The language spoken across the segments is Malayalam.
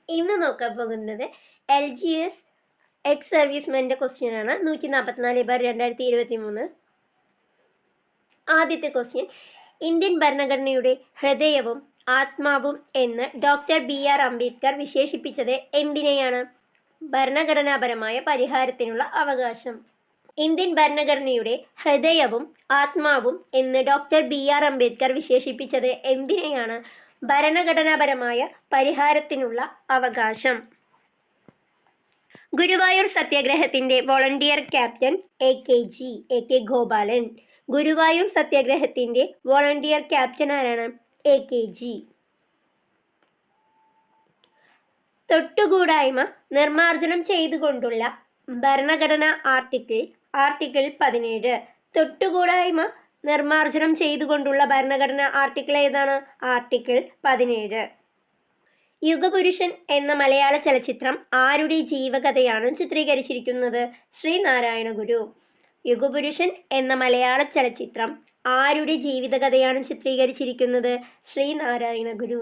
ഇന്ന് നോക്കാൻ പോകുന്നത് LGS എക്സ് സർവീസ്മെന്റെ ക്വസ്റ്റ്യൻ ആണ്. 144/2023. ആദ്യത്തെ ക്വസ്റ്റ്യൻ, ഇന്ത്യൻ ഭരണഘടനയുടെ ഹൃദയവും ആത്മാവും എന്ന് ഡോക്ടർ BR അംബേദ്കർ വിശേഷിപ്പിച്ചത് എന്തിനെയാണ്? ഭരണഘടനാപരമായ പരിഹാരത്തിനുള്ള അവകാശം. ഇന്ത്യൻ ഭരണഘടനയുടെ ഹൃദയവും ആത്മാവും എന്ന് ഡോക്ടർ BR അംബേദ്കർ വിശേഷിപ്പിച്ചത് എന്തിനെയാണ്? ഭരണഘടനാപരമായ പരിഹാരത്തിനുള്ള അവകാശം. ഗുരുവായൂർ സത്യാഗ്രഹത്തിന്റെ volunteer captain AK Gopalan. Guruvayur സത്യാഗ്രഹത്തിന്റെ വോളണ്ടിയർ ക്യാപ്റ്റൻ ആരാണ്? AKG. തൊട്ടുകൂടായ്മ നിർമ്മാർജ്ജനം ചെയ്തുകൊണ്ടുള്ള ഭരണഘടന ആർട്ടിക്കിൾ 17. തൊട്ടുകൂടായ്മ നിർമ്മാർജ്ജനം ചെയ്തുകൊണ്ടുള്ള ഭരണഘടന ആർട്ടിക്കിൾ ഏതാണ്? ആർട്ടിക്കിൾ 17. യുഗപുരുഷൻ എന്ന മലയാള ചലച്ചിത്രം ആരുടെ ജീവകഥയാണ് ചിത്രീകരിച്ചിരിക്കുന്നത്? ശ്രീനാരായണ ഗുരു. യുഗപുരുഷൻ എന്ന മലയാള ചലച്ചിത്രം ആരുടെ ജീവിതകഥയാണ് ചിത്രീകരിച്ചിരിക്കുന്നത്? ശ്രീനാരായണ ഗുരു.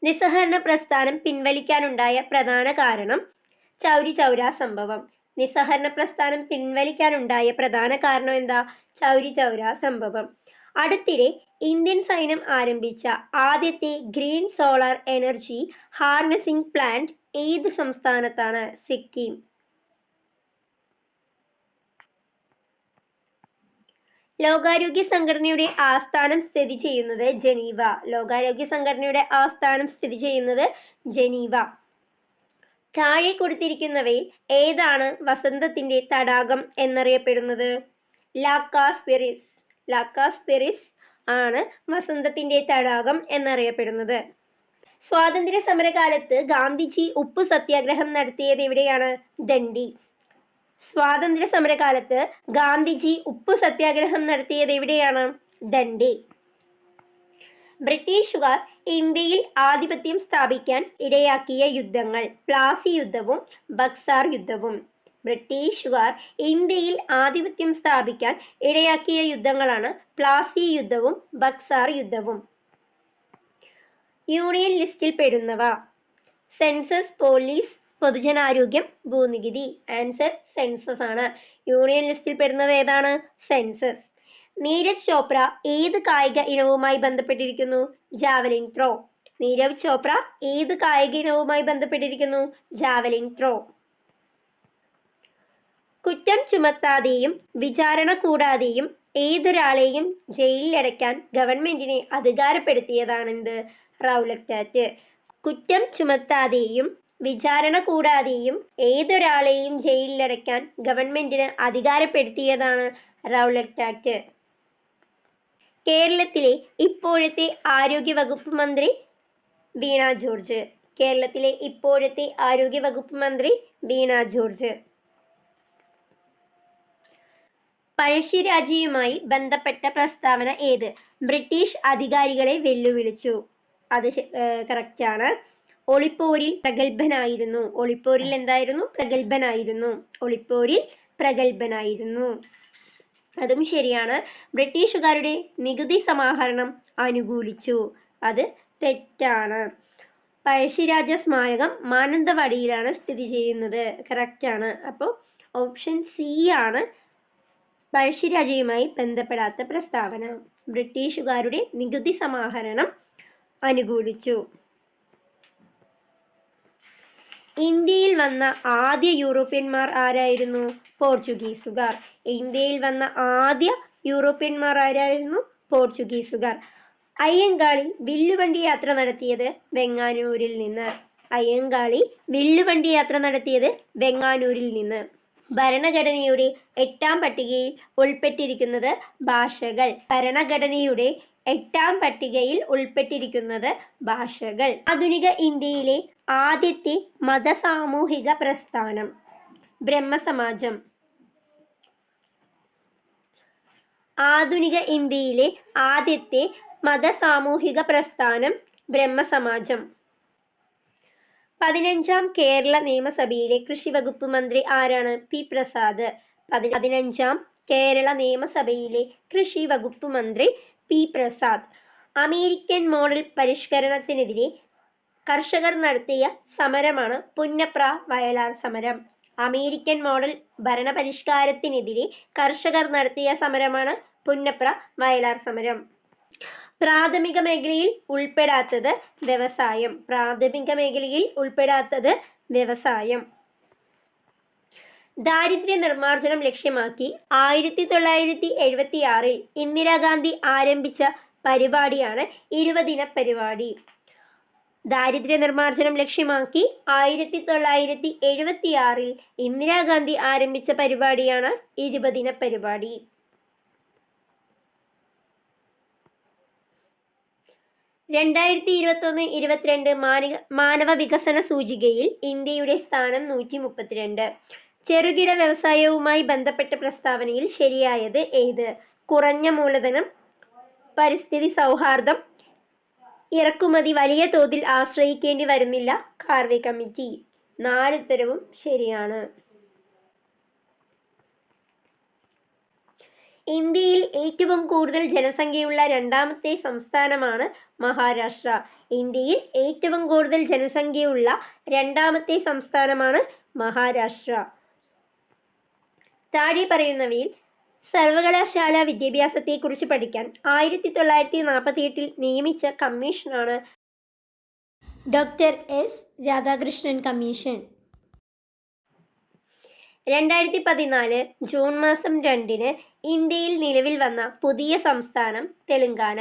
നിസ്സഹകരണ പ്രസ്ഥാനം പിൻവലിക്കാനുണ്ടായ പ്രധാന കാരണം? ചൗരി ചൗരാ സംഭവം. നിസ്സഹകരണ പ്രസ്ഥാനം പിൻവലിക്കാനുണ്ടായ പ്രധാന കാരണം എന്താ? ചൗരി ചൗരാ സംഭവം. അടുത്തിടെ ഇന്ത്യൻ സൈന്യം ആരംഭിച്ച ആദ്യത്തെ green solar energy harnessing plant ഏത് സംസ്ഥാനത്താണ്? സിക്കിം. ലോകാരോഗ്യ സംഘടനയുടെ ആസ്ഥാനം സ്ഥിതി ചെയ്യുന്നത് ജനീവ. ലോകാരോഗ്യ സംഘടനയുടെ ആസ്ഥാനം സ്ഥിതി ചെയ്യുന്നത് ജനീവ. താഴെ കൊടുത്തിരിക്കുന്നവയിൽ ഏതാണ് വസന്തത്തിന്റെ തടാകം എന്നറിയപ്പെടുന്നത്? ലാക്കാസ്പെറിസ്. ലാക്കാസ്പെറിസ് ആണ് വസന്തത്തിന്റെ തടാകം എന്നറിയപ്പെടുന്നത്. സ്വാതന്ത്ര്യ സമരകാലത്ത് ഗാന്ധിജി ഉപ്പു സത്യാഗ്രഹം നടത്തിയത് എവിടെയാണ്? ദണ്ഡി. സ്വാതന്ത്ര്യ സമരകാലത്ത് ഗാന്ധിജി ഉപ്പു സത്യാഗ്രഹം നടത്തിയത് എവിടെയാണ്? ദണ്ഡി. ബ്രിട്ടീഷുകാർ ഇന്ത്യയിൽ ആധിപത്യം സ്ഥാപിക്കാൻ ഇടയാക്കിയ യുദ്ധങ്ങൾ? പ്ലാസി യുദ്ധവും ബക്സാർ യുദ്ധവും. ബ്രിട്ടീഷുകാർ ഇന്ത്യയിൽ ആധിപത്യം സ്ഥാപിക്കാൻ ഇടയാക്കിയ യുദ്ധങ്ങളാണ് പ്ലാസി യുദ്ധവും ബക്സാർ യുദ്ധവും. യൂണിയൻ ലിസ്റ്റിൽ പെടുന്നവ? സെൻസസ്, പോലീസ്, പൊതുജനാരോഗ്യം, ഭൂനികുതി. ആൻസർ സെൻസസ് ആണ്. യൂണിയൻ ലിസ്റ്റിൽ പെടുന്നത് ഏതാണ്? സെൻസസ്. നീരജ് ചോപ്ര ഏത് കായിക ഇനവുമായി ബന്ധപ്പെട്ടിരിക്കുന്നു? Javelin throw. നീരജ് ചോപ്ര ഏത് കായിക ഇനവുമായി ബന്ധപ്പെട്ടിരിക്കുന്നു? Javelin throw. കുറ്റം ചുമത്താതെയും വിചാരണ കൂടാതെയും ഏതൊരാളെയും ജയിലിലടയ്ക്കാൻ ഗവൺമെന്റിനെ അധികാരപ്പെടുത്തിയതാണെന്ത്? Rowlatt act. കുറ്റം ചുമത്താതെയും വിചാരണ കൂടാതെയും ഏതൊരാളെയും ജയിലിലടയ്ക്കാൻ ഗവൺമെന്റിന് അധികാരപ്പെടുത്തിയതാണ് റൗലറ്റ് ആക്ട്. കേരളത്തിലെ ഇപ്പോഴത്തെ ആരോഗ്യ വകുപ്പ് മന്ത്രി വീണ ജോർജ്. കേരളത്തിലെ ഇപ്പോഴത്തെ ആരോഗ്യ വകുപ്പ് മന്ത്രി വീണ ജോർജ്. പഴശ്ശിരാജയുമായി ബന്ധപ്പെട്ട പ്രസ്താവന ഏത്? ബ്രിട്ടീഷ് അധികാരികളെ വെല്ലുവിളിച്ചു. അത് കറക്റ്റ് ആണ്. ഒളിപ്പോരിൽ പ്രഗത്ഭനായിരുന്നു. ഒളിപ്പോരിൽ എന്തായിരുന്നു? പ്രഗത്ഭനായിരുന്നു. ഒളിപ്പോരിൽ പ്രഗത്ഭനായിരുന്നു. അതും ശരിയാണ്. ബ്രിട്ടീഷുകാരുടെ നികുതി സമാഹരണം അനുകൂലിച്ചു. അത് തെറ്റാണ്. പഴശ്ശിരാജ സ്മാരകം മാനന്തവാടിയിലാണ് സ്ഥിതി ചെയ്യുന്നത്. കറക്റ്റ് ആണ്. അപ്പോൾ ഓപ്ഷൻ സി ആണ് പഴശ്ശിരാജയുമായി ബന്ധപ്പെടാത്ത പ്രസ്താവന. ബ്രിട്ടീഷുകാരുടെ നികുതി സമാഹരണം അനുകൂലിച്ചു. ഇന്ത്യയിൽ വന്ന ആദ്യ യൂറോപ്യന്മാർ ആരായിരുന്നു? പോർച്ചുഗീസുകാർ. ഇന്ത്യയിൽ വന്ന ആദ്യ യൂറോപ്യന്മാർ ആരായിരുന്നു? പോർച്ചുഗീസുകാർ. അയ്യങ്കാളി വില്ലുവണ്ടി യാത്ര നടത്തിയത് വെങ്ങാനൂരിൽ നിന്ന്. അയ്യങ്കാളി വില്ലുവണ്ടി യാത്ര നടത്തിയത് വെങ്ങാനൂരിൽ നിന്ന്. ഭരണഘടനയുടെ 8ാം പട്ടികയിൽ ഉൾപ്പെട്ടിരിക്കുന്നത് ഭാഷകൾ. ഭരണഘടനയുടെ 8ാം പട്ടികയിൽ ഉൾപ്പെട്ടിരിക്കുന്നത് ഭാഷകൾ. ആധുനിക ഇന്ത്യയിലെ ആദ്യത്തെ മതസാമൂഹിക പ്രസ്ഥാനം? ബ്രഹ്മസമാജം. ആധുനിക ഇന്ത്യയിലെ ആദ്യത്തെ മതസാമൂഹിക പ്രസ്ഥാനം ബ്രഹ്മസമാജം. 15ാം കേരള നിയമസഭയിലെ കൃഷി വകുപ്പ് മന്ത്രി ആരാണ്? പി പ്രസാദ്. 15ാം കേരള നിയമസഭയിലെ കൃഷി വകുപ്പ് മന്ത്രി പി പ്രസാദ്. അമേരിക്കൻ മോഡൽ പരിഷ്കരണത്തിനെതിരെ കർഷകർ നടത്തിയ സമരമാണ് പുന്നപ്ര വയലാർ സമരം. അമേരിക്കൻ മോഡൽ ഭരണപരിഷ്കാരത്തിനെതിരെ കർഷകർ നടത്തിയ സമരമാണ് പുന്നപ്ര വയലാർ സമരം. പ്രാഥമിക മേഖലയിൽ ഉൾപ്പെടാത്തത് വ്യവസായം. പ്രാഥമിക മേഖലയിൽ ഉൾപ്പെടാത്തത് വ്യവസായം. ദാരിദ്ര്യ നിർമ്മാർജ്ജനം ലക്ഷ്യമാക്കി 1976 ഇന്ദിരാഗാന്ധി ആരംഭിച്ച പരിപാടിയാണ് 20 ദിന പരിപാടി. ദാരിദ്ര്യ നിർമ്മാർജ്ജനം ലക്ഷ്യമാക്കി 1976 ഇന്ദിരാഗാന്ധി ആരംഭിച്ച പരിപാടിയാണ് 20 ദിന പരിപാടി. 2021-22 മാനവ വികസന സൂചികയിൽ ഇന്ത്യയുടെ സ്ഥാനം 132. ചെറുകിട വ്യവസായവുമായി ബന്ധപ്പെട്ട പ്രസ്താവനയിൽ ശരിയായത് ഏത്? കുറഞ്ഞ മൂലധനം, പരിസ്ഥിതി സൗഹാർദ്ദം, ഇറക്കുമതി വലിയ തോതിൽ ആശ്രയിക്കേണ്ടി വരുന്നില്ല, കാർവേ കമ്മിറ്റി. 4 ഉത്തരവും ശരിയാണ്. ഇന്ത്യയിൽ ഏറ്റവും കൂടുതൽ ജനസംഖ്യയുള്ള രണ്ടാമത്തെ സംസ്ഥാനമാണ് മഹാരാഷ്ട്ര. ഇന്ത്യയിൽ ഏറ്റവും കൂടുതൽ ജനസംഖ്യയുള്ള രണ്ടാമത്തെ സംസ്ഥാനമാണ് മഹാരാഷ്ട്ര. താഴെ പറയുന്നവയിൽ സർവകലാശാല വിദ്യാഭ്യാസത്തെക്കുറിച്ച് പഠിക്കാൻ 1948 നിയമിച്ച കമ്മീഷനാണ് doctor S Radhakrishnan commission. 2014 June മാസം 2 ഇന്ത്യയിൽ നിലവിൽ വന്ന പുതിയ സംസ്ഥാനം തെലങ്കാന.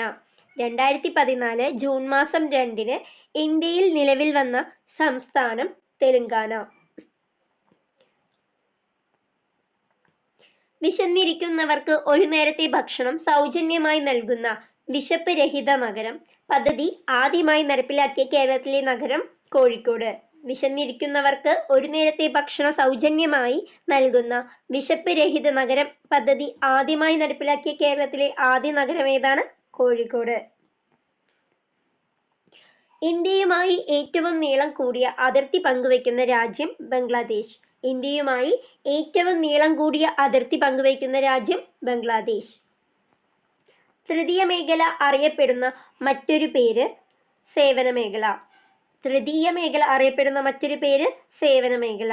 2014 ജൂൺ മാസം 2 ഇന്ത്യയിൽ നിലവിൽ വന്ന സംസ്ഥാനം തെലങ്കാന. വിശന്നിരിക്കുന്നവർക്ക് ഒരു നേരത്തെ ഭക്ഷണം സൗജന്യമായി നൽകുന്ന വിശപ്പ് രഹിത നഗരം പദ്ധതി ആദ്യമായി നടപ്പിലാക്കിയ കേരളത്തിലെ നഗരം കോഴിക്കോട്. വിശന്നിരിക്കുന്നവർക്ക് ഒരു നേരത്തെ ഭക്ഷണം സൗജന്യമായി നൽകുന്ന വിശപ്പ് രഹിത നഗരം പദ്ധതി ആദ്യമായി നടപ്പിലാക്കിയ കേരളത്തിലെ ആദ്യ നഗരം ഏതാണ്? കോഴിക്കോട്. ഇന്ത്യയുമായി ഏറ്റവും നീളം കൂടിയ അതിർത്തി പങ്കുവയ്ക്കുന്ന രാജ്യം ബംഗ്ലാദേശ്. ഇന്ത്യയുമായി ഏറ്റവും നീളം കൂടിയ അതിർത്തി പങ്കുവയ്ക്കുന്ന രാജ്യം ബംഗ്ലാദേശ്. തൃതീയ മേഖല അറിയപ്പെടുന്ന മറ്റൊരു പേര് സേവന മേഖല. തൃതീയ മേഖല അറിയപ്പെടുന്ന മറ്റൊരു പേര് സേവന മേഖല.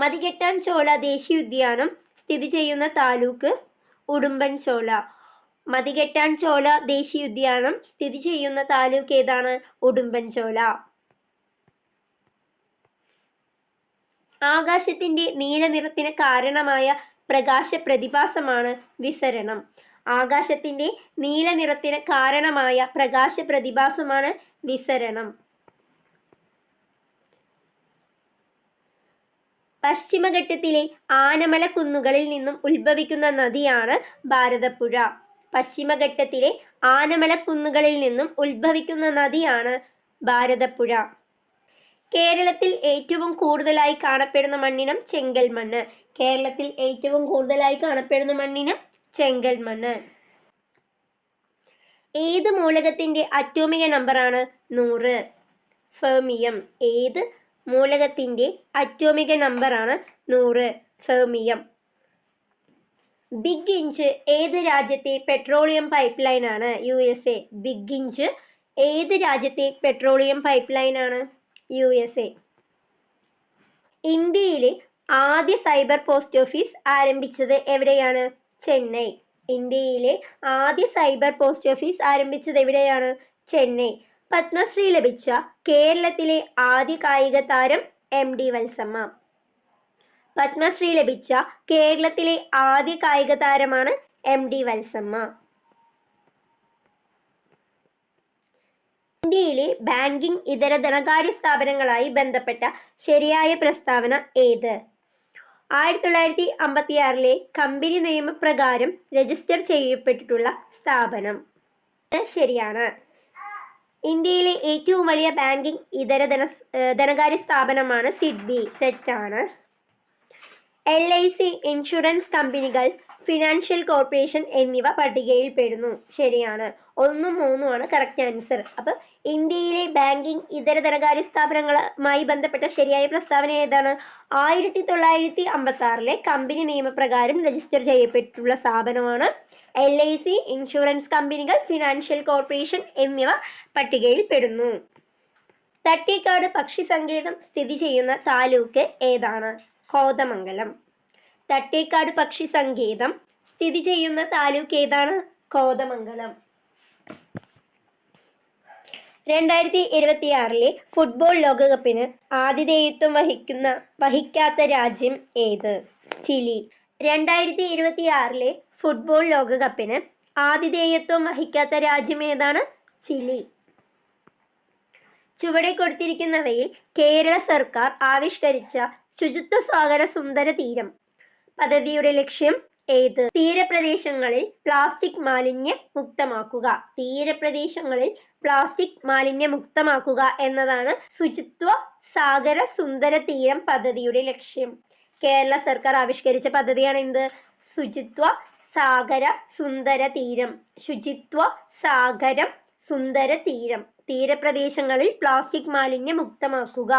മതികെട്ടാൻ ചോല ദേശീയോദ്യാനം സ്ഥിതി ചെയ്യുന്ന താലൂക്ക് ഉടുമ്പൻചോല. മതികെട്ടാൻ ചോല ദേശീയോദ്യാനം സ്ഥിതി ചെയ്യുന്ന താലൂക്ക് ഏതാണ്? ഉടുമ്പൻചോല. ആകാശത്തിന്റെ നീല നിറത്തിന് കാരണമായ പ്രകാശ പ്രതിഭാസമാണ് വിസരണം. ആകാശത്തിന്റെ നീല നിറത്തിന് കാരണമായ പ്രകാശ പ്രതിഭാസമാണ് വിസരണം. പശ്ചിമഘട്ടത്തിലെ ആനമല കുന്നുകളിൽ നിന്നും ഉത്ഭവിക്കുന്ന നദിയാണ് ഭാരതപ്പുഴ. പശ്ചിമഘട്ടത്തിലെ ആനമല കുന്നുകളിൽ നിന്നും ഉത്ഭവിക്കുന്ന നദിയാണ് ഭാരതപ്പുഴ. കേരളത്തിൽ ഏറ്റവും കൂടുതലായി കാണപ്പെടുന്ന മണ്ണിനം ചെങ്കൽ മണ്ണ്. കേരളത്തിൽ ഏറ്റവും കൂടുതലായി കാണപ്പെടുന്ന മണ്ണിനം ചെങ്കൽ മണ്ണ്. ഏത് മൂലകത്തിന്റെ അറ്റോമിക നമ്പറാണ് 100? ഫെർമിയം. ഏത് മൂലകത്തിന്റെ അറ്റോമിക നമ്പറാണ് 100? ഫെർമിയം. ബിഗ് ഇഞ്ച് ഏത് രാജ്യത്തെ പെട്രോളിയം പൈപ്പ് ലൈൻ ആണ്? USA. ബിഗ് ഇഞ്ച് ഏത് രാജ്യത്തെ പെട്രോളിയം പൈപ്പ് ലൈൻ ആണ്? USA. ഇന്ത്യയിലെ ആദ്യ സൈബർ പോസ്റ്റ് ഓഫീസ് ആരംഭിച്ചത് എവിടെയാണ്? ചെന്നൈ. ഇന്ത്യയിലെ ആദ്യ സൈബർ പോസ്റ്റ് ഓഫീസ് ആരംഭിച്ചത് എവിടെയാണ്? ചെന്നൈ. പത്മശ്രീ ലഭിച്ച കേരളത്തിലെ ആദ്യ കായിക താരം MD വത്സമ്മ. പത്മശ്രീ ലഭിച്ച കേരളത്തിലെ ആദ്യ കായിക താരമാണ് MD വത്സമ്മ. ഇന്ത്യയിലെ ബാങ്കിംഗ് ഇതര ധനകാര്യ സ്ഥാപനങ്ങളായി ബന്ധപ്പെട്ട ശരിയായ പ്രസ്താവന ഏത്? 1956 കമ്പനി നിയമപ്രകാരം രജിസ്റ്റർ ചെയ്യപ്പെട്ടിട്ടുള്ള സ്ഥാപനം. ശരിയാണ്. ഇന്ത്യയിലെ ഏറ്റവും വലിയ ബാങ്കിംഗ് ഇതര ധനകാര്യ സ്ഥാപനമാണ് സിഡ്ബി. തെറ്റാണ്. LIC ഇൻഷുറൻസ് കമ്പനികൾ ഫിനാൻഷ്യൽ കോർപ്പറേഷൻ എന്നിവ പട്ടികയിൽ പെടുന്നു. ശരിയാണ്. 1ഉം 3ഉമാണ് കറക്റ്റ് ആൻസർ. അപ്പൊ ഇന്ത്യയിലെ ബാങ്കിങ് ഇതര ധനകാര്യ സ്ഥാപനങ്ങളുമായി ബന്ധപ്പെട്ട ശരിയായ പ്രസ്താവന ഏതാണ്? 1956 കമ്പനി നിയമപ്രകാരം രജിസ്റ്റർ ചെയ്യപ്പെട്ടിട്ടുള്ള സ്ഥാപനമാണ് LIC. ഇൻഷുറൻസ് കമ്പനികൾ, ഫിനാൻഷ്യൽ കോർപ്പറേഷൻ എന്നിവ പട്ടികയിൽ പെടുന്നു. തട്ടേക്കാട് പക്ഷി സങ്കേതം സ്ഥിതി ചെയ്യുന്ന താലൂക്ക് ഏതാണ്? കോതമംഗലം. തട്ടേക്കാട് പക്ഷി സങ്കേതം സ്ഥിതി ചെയ്യുന്ന താലൂക്ക് ഏതാണ്? കോതമംഗലം. 2026 ഫുട്ബോൾ ലോകകപ്പിന് ആതിഥേയത്വം വഹിക്കാത്ത രാജ്യം ഏത്? ചിലി. 2026 ഫുട്ബോൾ ലോകകപ്പിന് ആതിഥേയത്വം വഹിക്കാത്ത രാജ്യം ഏതാണ്? ചിലി. ചുവടെ കൊടുത്തിരിക്കുന്നവയിൽ കേരള സർക്കാർ ആവിഷ്കരിച്ച ശുചിത്വ സാഗര സുന്ദര തീരം പദ്ധതിയുടെ ലക്ഷ്യം ഏത്? തീരപ്രദേശങ്ങളിൽ പ്ലാസ്റ്റിക് മാലിന്യ മുക്തമാക്കുക. തീരപ്രദേശങ്ങളിൽ പ്ലാസ്റ്റിക് മാലിന്യ മുക്തമാക്കുക എന്നതാണ് ശുചിത്വ സാഗര സുന്ദര തീരം പദ്ധതിയുടെ ലക്ഷ്യം. കേരള സർക്കാർ ആവിഷ്കരിച്ച പദ്ധതിയാണ് എന്ത്? ശുചിത്വ സാഗര സുന്ദര തീരം. ശുചിത്വ സാഗരം സുന്ദര തീരം. തീരപ്രദേശങ്ങളിൽ പ്ലാസ്റ്റിക് മാലിന്യ മുക്തമാക്കുക.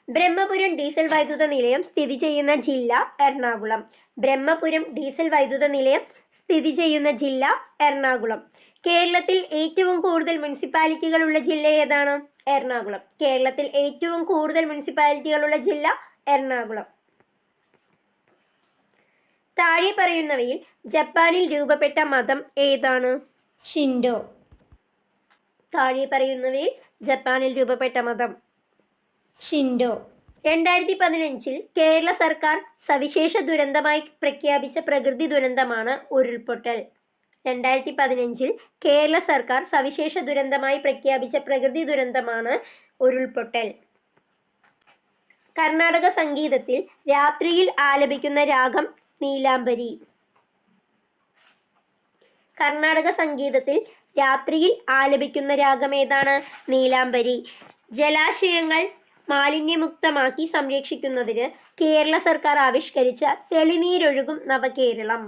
ബ്രഹ്മപുരം ഡീസൽ വൈദ്യുത നിലയം സ്ഥിതി ചെയ്യുന്ന ജില്ല എറണാകുളം. ബ്രഹ്മപുരം ഡീസൽ വൈദ്യുത നിലയം സ്ഥിതി ചെയ്യുന്ന ജില്ല എറണാകുളം. കേരളത്തിൽ ഏറ്റവും കൂടുതൽ മുനിസിപ്പാലിറ്റികളുള്ള ജില്ല ഏതാണ്? എറണാകുളം. കേരളത്തിൽ ഏറ്റവും കൂടുതൽ മുനിസിപ്പാലിറ്റികളുള്ള ജില്ല എറണാകുളം. താഴെ പറയുന്നവയിൽ ജപ്പാനിൽ രൂപപ്പെട്ട മതം ഏതാണ്? ഷിൻഡോ. താഴെ പറയുന്നവയിൽ ജപ്പാനിൽ രൂപപ്പെട്ട മതം ഷിൻഡോ. 2015 കേരള സർക്കാർ സവിശേഷ ദുരന്തമായി പ്രഖ്യാപിച്ച പ്രകൃതി ദുരന്തമാണ് ഉരുൾപൊട്ടൽ. 2015 കേരള സർക്കാർ സവിശേഷ ദുരന്തമായി പ്രഖ്യാപിച്ച പ്രകൃതി ദുരന്തമാണ് ഉരുൾപൊട്ടൽ. കർണാടക സംഗീതത്തിൽ രാത്രിയിൽ ആലപിക്കുന്ന രാഗം നീലാംബരി. കർണാടക സംഗീതത്തിൽ രാത്രിയിൽ ആലപിക്കുന്ന രാഗം ഏതാണ്? നീലാംബരി. ജലാശയങ്ങൾ മാലിന്യമുക്തമാക്കി സംരക്ഷിക്കുന്നതിന് കേരള സർക്കാർ ആവിഷ്കരിച്ച തെളിനീരൊഴുകും നവകേരളം.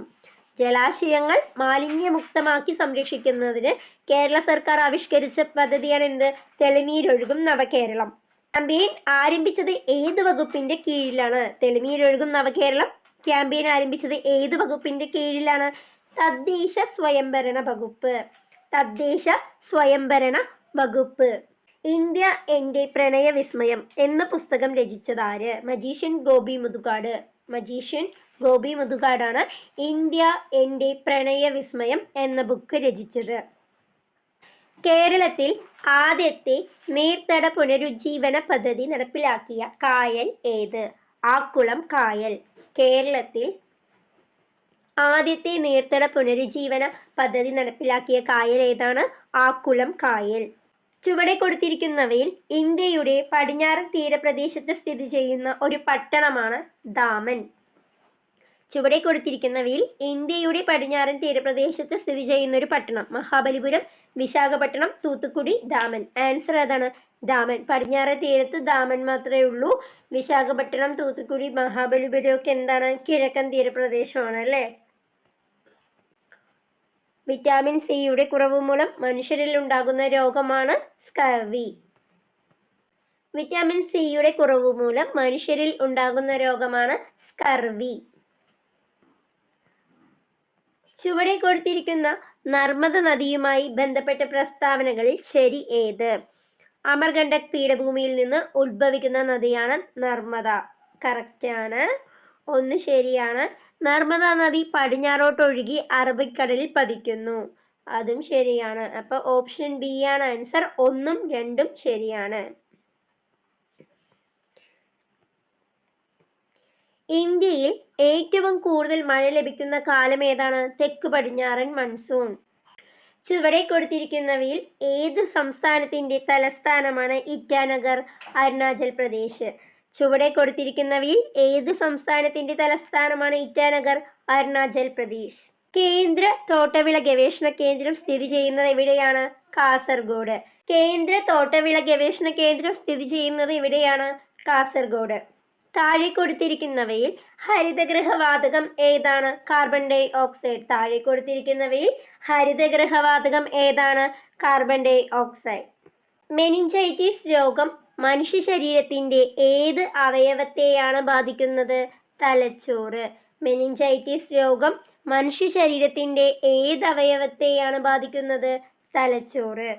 ജലാശയങ്ങൾ മാലിന്യമുക്തമാക്കി സംരക്ഷിക്കുന്നതിന് കേരള സർക്കാർ ആവിഷ്കരിച്ച പദ്ധതിയാണ് എന്ത്? തെളിനീരൊഴുകും നവകേരളം. ക്യാമ്പയിൻ ആരംഭിച്ചത് ഏത് വകുപ്പിന്റെ കീഴിലാണ്? തെളിനീരൊഴുകും നവകേരളം ക്യാമ്പയിൻ ആരംഭിച്ചത് ഏത് വകുപ്പിന്റെ കീഴിലാണ്? തദ്ദേശ സ്വയംഭരണ വകുപ്പ്. തദ്ദേശ സ്വയംഭരണ വകുപ്പ്. ഇന്ത്യ എന്റെ പ്രണയ വിസ്മയം എന്ന പുസ്തകം രചിച്ചതാര്? മജീഷ്യൻ ഗോപി മുതുകാട്. മജീഷ്യൻ ഗോപി മുതുകാടാണ് ഇന്ത്യ എന്റെ പ്രണയ വിസ്മയം എന്ന ബുക്ക് രചിച്ചത്. കേരളത്തിൽ ആദ്യത്തെ നീർത്തട പുനരുജ്ജീവന പദ്ധതി നടപ്പിലാക്കിയ കായൽ ഏത്? ആക്കുളം കായൽ. കേരളത്തിൽ ആദ്യത്തെ നീർത്തട പുനരുജ്ജീവന പദ്ധതി നടപ്പിലാക്കിയ കായൽ ഏതാണ്? ആക്കുളം കായൽ. ചുവടെ കൊടുത്തിരിക്കുന്നവയിൽ ഇന്ത്യയുടെ പടിഞ്ഞാറൻ തീരപ്രദേശത്ത് സ്ഥിതി ചെയ്യുന്ന ഒരു പട്ടണമാണ് ദാമൻ. ചുവടെ കൊടുത്തിരിക്കുന്നവയിൽ ഇന്ത്യയുടെ പടിഞ്ഞാറൻ തീരപ്രദേശത്ത് സ്ഥിതി ചെയ്യുന്ന ഒരു പട്ടണം. മഹാബലിപുരം, വിശാഖപട്ടണം, തൂത്തുക്കുടി, ദാമൻ. ആൻസർ ഏതാണ്? ദാമൻ. പടിഞ്ഞാറൻ തീരത്ത് ദാമൻ മാത്രമേ ഉള്ളൂ. വിശാഖപട്ടണം, തൂത്തുക്കുടി, മഹാബലിപുരം ഒക്കെ എന്താണ്? കിഴക്കൻ തീരപ്രദേശമാണ് അല്ലേ? വിറ്റാമിൻ സിയുടെ കുറവ് മൂലം മനുഷ്യരിൽ ഉണ്ടാകുന്ന രോഗമാണ് സ്കർവി. വിറ്റാമിൻ സിയുടെ കുറവ് മൂലം മനുഷ്യരിൽ ഉണ്ടാകുന്ന രോഗമാണ് സ്കർവി. ചുവടെ കൊടുത്തിരിക്കുന്ന നർമ്മദ നദിയുമായി ബന്ധപ്പെട്ട പ്രസ്താവനകളിൽ ശരി ഏത്? അമർകണ്ടക് പീഠഭൂമിയിൽ നിന്ന് ഉത്ഭവിക്കുന്ന നദിയാണ് നർമ്മദ. കറക്റ്റ് ആണ്. 1 ശരിയാണ്. നർമ്മദ നദി പടിഞ്ഞാറോട്ടൊഴുകി അറബിക്കടലിൽ പതിക്കുന്നു. അതും ശരിയാണ്. അപ്പൊ ഓപ്ഷൻ ബി ആണ് ആൻസർ. 1ഉം 2ഉം ശരിയാണ്. ഇന്ത്യയിൽ ഏറ്റവും കൂടുതൽ മഴ ലഭിക്കുന്ന കാലം ഏതാണ്? തെക്ക് പടിഞ്ഞാറൻ മൺസൂൺ. ചുവടെ കൊടുത്തിരിക്കുന്നവയിൽ ഏത് സംസ്ഥാനത്തിന്റെ തലസ്ഥാനമാണ് ഇറ്റാനഗർ? അരുണാചൽ പ്രദേശ്. ചുവടെ കൊടുത്തിരിക്കുന്നവയിൽ ഏത് സംസ്ഥാനത്തിന്റെ തലസ്ഥാനമാണ് ഇറ്റാനഗർ? അരുണാചൽ പ്രദേശ്. കേന്ദ്ര തോട്ടവിള ഗവേഷണ കേന്ദ്രം സ്ഥിതി ചെയ്യുന്നത് എവിടെയാണ്? കാസർഗോഡ്. കേന്ദ്ര തോട്ടവിള ഗവേഷണ കേന്ദ്രം സ്ഥിതി ചെയ്യുന്നത് എവിടെയാണ്? കാസർഗോഡ്. താഴെ കൊടുത്തിരിക്കുന്നവയിൽ ഹരിതഗൃഹവാതകം ഏതാണ്? Carbon dioxide. താഴെ കൊടുത്തിരിക്കുന്നവയിൽ ഹരിതഗൃഹവാതകം ഏതാണ്? Carbon dye oxide. മെനിഞ്ചൈറ്റിസ് രോഗം മനുഷ്യ ശരീരത്തിന്റെ ഏത് അവയവത്തെയാണ് ബാധിക്കുന്നത്? തലച്ചോറ്. മെനിഞ്ചൈറ്റിസ് രോഗം മനുഷ്യ ശരീരത്തിന്റെ ഏത് അവയവത്തെയാണ് ബാധിക്കുന്നത്? തലച്ചോറ്.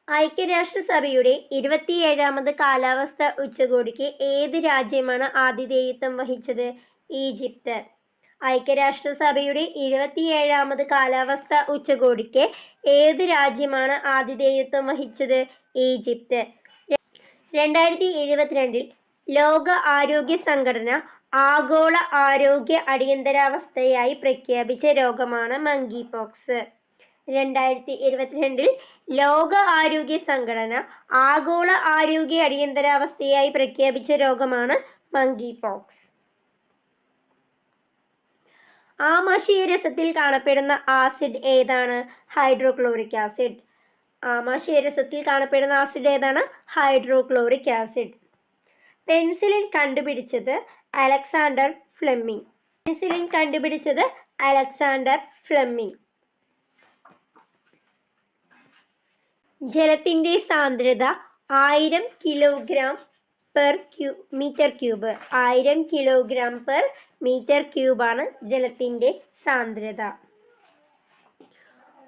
ഐക്യരാഷ്ട്രസഭയുടെ 27ാമത് കാലാവസ്ഥ ഉച്ചകോടിക്ക് ഏത് രാജ്യമാണ് ആതിഥേയത്വം വഹിച്ചത്? ഈജിപ്ത്. ഐക്യരാഷ്ട്രസഭയുടെ 27ാമത് കാലാവസ്ഥ ഉച്ചകോടിക്ക് ഏത് രാജ്യമാണ് ആതിഥേയത്വം വഹിച്ചത്? ഈജിപ്ത്. 2022 ലോക ആരോഗ്യ സംഘടന ആഗോള ആരോഗ്യ അടിയന്തരാവസ്ഥയായി പ്രഖ്യാപിച്ച രോഗമാണ് മങ്കി പോക്സ്. 2022 ലോക ആരോഗ്യ സംഘടന ആഗോള ആരോഗ്യ അടിയന്തരാവസ്ഥയായി പ്രഖ്യാപിച്ച രോഗമാണ് മങ്കി പോക്സ്. ആമാശയരസത്തിൽ കാണപ്പെടുന്ന ആസിഡ് ഏതാണ്? Hydrochloric acid. ആമാശയരസത്തിൽ കാണപ്പെടുന്ന ആസിഡ് ഏതാണ്? Hydrochloric acid. പെൻസിലിൻ കണ്ടുപിടിച്ചത് അലക്സാണ്ടർ ഫ്ലെമിംഗ്. പെൻസിലിൻ കണ്ടുപിടിച്ചത് അലക്സാണ്ടർ ഫ്ലെമിംഗ്. ജലത്തിന്റെ സാന്ദ്രത 1000 kilogram per metre cube. 1000 kilogram per metre cube ആണ് ജലത്തിന്റെ സാന്ദ്രത.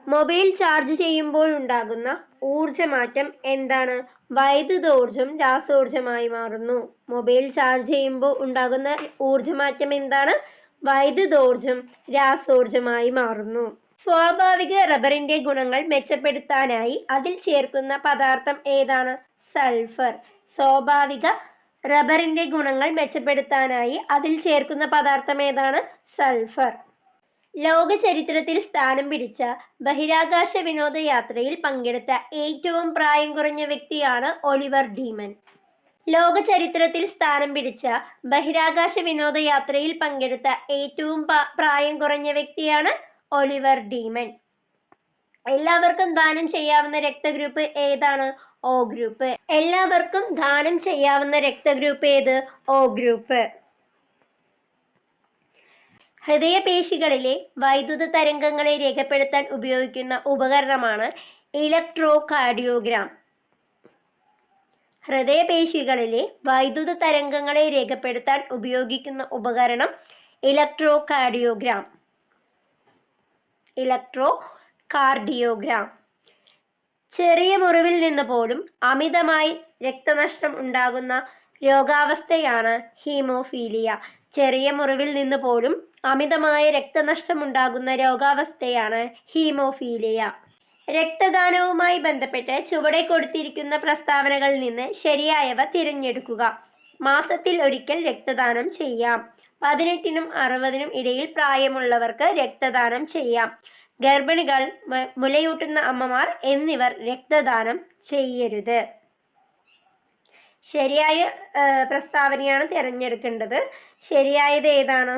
മൊബൈൽ ചാർജ് ചെയ്യുമ്പോൾ ഉണ്ടാകുന്ന ഊർജമാറ്റം എന്താണ്? വൈദ്യുതോർജം രാസോർജമായി മാറുന്നു. മൊബൈൽ ചാർജ് ചെയ്യുമ്പോൾ ഉണ്ടാകുന്ന ഊർജമാറ്റം എന്താണ്? വൈദ്യുതോർജം രാസോർജമായി മാറുന്നു. സ്വാഭാവിക റബ്ബറിന്റെ ഗുണങ്ങൾ മെച്ചപ്പെടുത്താനായി അതിൽ ചേർക്കുന്ന പദാർത്ഥം ഏതാണ്? സൾഫർ. സ്വാഭാവിക റബ്ബറിന്റെ ഗുണങ്ങൾ മെച്ചപ്പെടുത്താനായി അതിൽ ചേർക്കുന്ന പദാർത്ഥം ഏതാണ്? സൾഫർ. ലോക ചരിത്രത്തിൽ സ്ഥാനം പിടിച്ച ബഹിരാകാശ വിനോദയാത്രയിൽ പങ്കെടുത്ത ഏറ്റവും പ്രായം കുറഞ്ഞ വ്യക്തിയാണ് ഒലിവർ ഡീമൻ. ലോക ചരിത്രത്തിൽ സ്ഥാനം പിടിച്ച ബഹിരാകാശ വിനോദയാത്രയിൽ പങ്കെടുത്ത ഏറ്റവും പ്രായം കുറഞ്ഞ വ്യക്തിയാണ് ഒലിവർ ഡീമൻ. എല്ലാവർക്കും ദാനം ചെയ്യാവുന്ന രക്തഗ്രൂപ്പ് ഏതാണ്? ഓ ഗ്രൂപ്പ്. എല്ലാവർക്കും ദാനം ചെയ്യാവുന്ന രക്തഗ്രൂപ്പ് ഏത്? ഓ ഗ്രൂപ്പ്. ഹൃദയപേശികളിലെ വൈദ്യുത തരംഗങ്ങളെ രേഖപ്പെടുത്താൻ ഉപയോഗിക്കുന്ന ഉപകരണമാണ് ഇലക്ട്രോകാർഡിയോഗ്രാം. ഹൃദയപേശികളിലെ വൈദ്യുത തരംഗങ്ങളെ രേഖപ്പെടുത്താൻ ഉപയോഗിക്കുന്ന ഉപകരണം ഇലക്ട്രോകാർഡിയോഗ്രാം. ഇലക്ട്രോകാർഡിയോഗ്രാം. ചെറിയ മുറിവിൽ നിന്ന് പോലും അമിതമായി രക്തനഷ്ടം ഉണ്ടാകുന്ന രോഗാവസ്ഥയാണ് ഹീമോഫീലിയ. ചെറിയ മുറിവിൽ നിന്ന് പോലും അമിതമായ രക്തനഷ്ടം ഉണ്ടാകുന്ന രോഗാവസ്ഥയാണ് ഹീമോഫീലിയ. രക്തദാനവുമായി ബന്ധപ്പെട്ട് ചുവടെ കൊടുത്തിരിക്കുന്ന പ്രസ്താവനകളിൽ നിന്ന് ശരിയായവ തിരഞ്ഞെടുക്കുക. മാസത്തിൽ ഒരിക്കൽ രക്തദാനം ചെയ്യാം. 18നും 60നും ഇടയിൽ പ്രായമുള്ളവർക്ക് രക്തദാനം ചെയ്യാം. ഗർഭിണികൾ, മുലയൂട്ടുന്ന അമ്മമാർ എന്നിവർ രക്തദാനം ചെയ്യരുത്. ശരിയായ പ്രസ്താവനയാണ് തിരഞ്ഞെടുക്കേണ്ടത്. ശരിയായത് ഏതാണ്?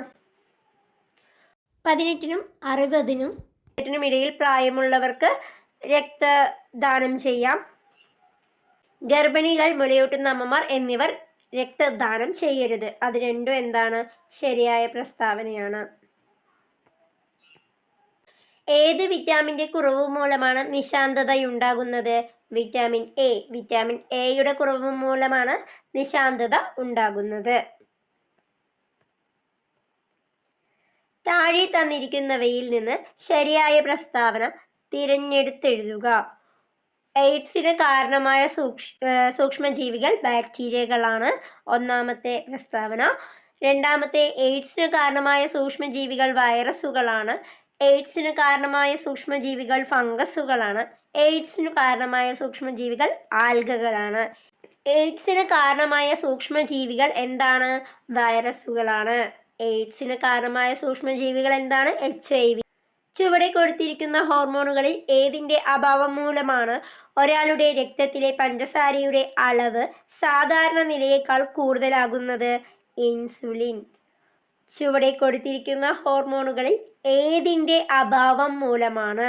18നും 60നും ഇടയിൽ പ്രായമുള്ളവർക്ക് രക്തദാനം ചെയ്യാം. ഗർഭിണികൾ, മുലയൂട്ടുന്ന അമ്മമാർ എന്നിവർ രക്തദാനം ചെയ്യരുത്. അത് രണ്ടും എന്താണ്? ശരിയായ പ്രസ്താവനയാണ്. ഏത് വിറ്റാമിന്റെ കുറവ് മൂലമാണ് നിശാന്തതയുണ്ടാകുന്നത്? Vitamin A. വിറ്റാമിൻ എയുടെ കുറവ് മൂലമാണ് നിശാന്തത ഉണ്ടാകുന്നത്. താഴെ തന്നിരിക്കുന്നവയിൽ നിന്ന് ശരിയായ പ്രസ്താവന തിരഞ്ഞെടുത്തെഴുതുക. എയ്ഡ്സിന് കാരണമായ സൂക്ഷ്മജീവികൾ ബാക്ടീരിയകളാണ് ഒന്നാമത്തെ പ്രസ്താവന. രണ്ടാമത്തെ, എയ്ഡ്സിന് കാരണമായ സൂക്ഷ്മജീവികൾ വൈറസുകളാണ്. എയ്ഡ്സിന് കാരണമായ സൂക്ഷ്മജീവികൾ ഫംഗസുകളാണ്. എയ്ഡ്സിന് കാരണമായ സൂക്ഷ്മജീവികൾ ആൽഗകളാണ്. എയ്ഡ്സിന് കാരണമായ സൂക്ഷ്മജീവികൾ എന്താണ്? വൈറസുകളാണ്. എയ്ഡ്സിന് കാരണമായ സൂക്ഷ്മജീവികൾ എന്താണ്? HIV. ചുവടെ കൊടുത്തിരിക്കുന്ന ഹോർമോണുകളിൽ ഏതിന്റെ അഭാവം മൂലമാണ് ഒരാളുടെ രക്തത്തിലെ പഞ്ചസാരയുടെ അളവ് സാധാരണ നിലയേക്കാൾ കൂടുതലാകുന്നത്? ഇൻസുലിൻ. ചുവടെ കൊടുത്തിരിക്കുന്ന ഹോർമോണുകളിൽ ഏതിന്റെ അഭാവം മൂലമാണ്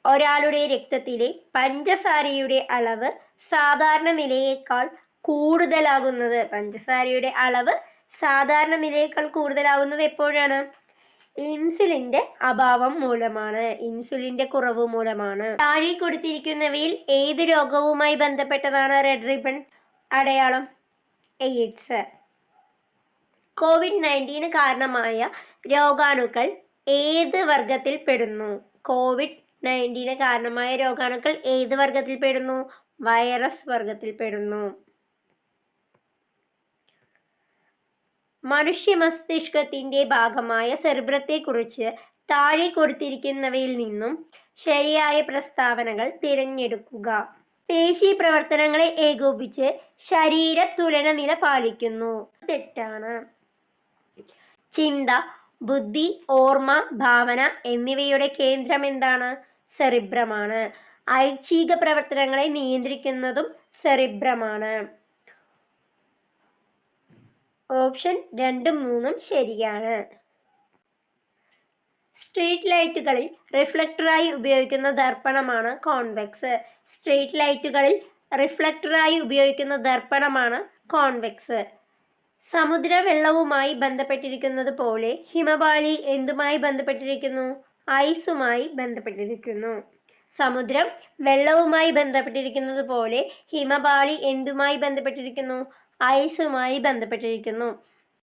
ഒരാളുടെ രക്തത്തിലെ പഞ്ചസാരയുടെ അളവ് സാധാരണ നിലയേക്കാൾ കൂടുതലാകുന്നത്, പഞ്ചസാരയുടെ അളവ് സാധാരണ നിലയേക്കാൾ കൂടുതലാകുന്നത് എപ്പോഴാണ്? ഇൻസുലിന്റെ അഭാവം മൂലമാണ്, ഇൻസുലിന്റെ കുറവ് മൂലമാണ്. താഴെ കൊടുത്തിരിക്കുന്നവയിൽ ഏത് രോഗവുമായി ബന്ധപ്പെട്ടതാണ് റെഡ് റിബൺ അടയാളം? എയ്ഡ്സ്. കോവിഡ്-19 കാരണമായ രോഗാണുക്കൾ ഏത് വർഗത്തിൽ പെടുന്നു? കോവിഡ്-19 കാരണമായ രോഗാണുക്കൾ ഏത് വർഗത്തിൽ പെടുന്നു? വൈറസ് വർഗത്തിൽ പെടുന്നു. മനുഷ്യ മസ്തിഷ്കത്തിന്റെ ഭാഗമായ സെറിബ്രത്തെ കുറിച്ച് താഴെ കൊടുത്തിരിക്കുന്നവയിൽ നിന്നും ശരിയായ പ്രസ്താവനകൾ തിരഞ്ഞെടുക്കുക. പേശി പ്രവർത്തനങ്ങളെ ഏകോപിച്ച് ശരീര തുലന നില പാലിക്കുന്നു. തെറ്റാണ്. ചിന്ത, ബുദ്ധി, ഓർമ്മ, ഭാവന എന്നിവയുടെ കേന്ദ്രം എന്താണ്? സെറിബ്രമാണ്. ഐച്ഛിക പ്രവർത്തനങ്ങളെ നിയന്ത്രിക്കുന്നതും സെറിബ്രമാണ്. ഓപ്ഷൻ 2ഉം 3ഉം ശരിയാണ്. സ്ട്രീറ്റ് ലൈറ്റുകളിൽ റിഫ്ലക്ടറായി ഉപയോഗിക്കുന്ന ദർപ്പണമാണ് കോൺവെക്സ്. സ്ട്രീറ്റ് ലൈറ്റുകളിൽ റിഫ്ലക്ടറായി ഉപയോഗിക്കുന്ന ദർപ്പണമാണ് കോൺവെക്സ്. സമുദ്ര വെള്ളവുമായി ബന്ധപ്പെട്ടിരിക്കുന്നത് പോലെ ഹിമപാളി എന്തുമായി ബന്ധപ്പെട്ടിരിക്കുന്നു? ഐസുമായി ബന്ധപ്പെട്ടിരിക്കുന്നു. സമുദ്രം വെള്ളവുമായി ബന്ധപ്പെട്ടിരിക്കുന്നത് പോലെ ഹിമപാളി എന്തുമായി ബന്ധപ്പെട്ടിരിക്കുന്നു? ഐസുമായി ബന്ധപ്പെട്ടിരിക്കുന്നു.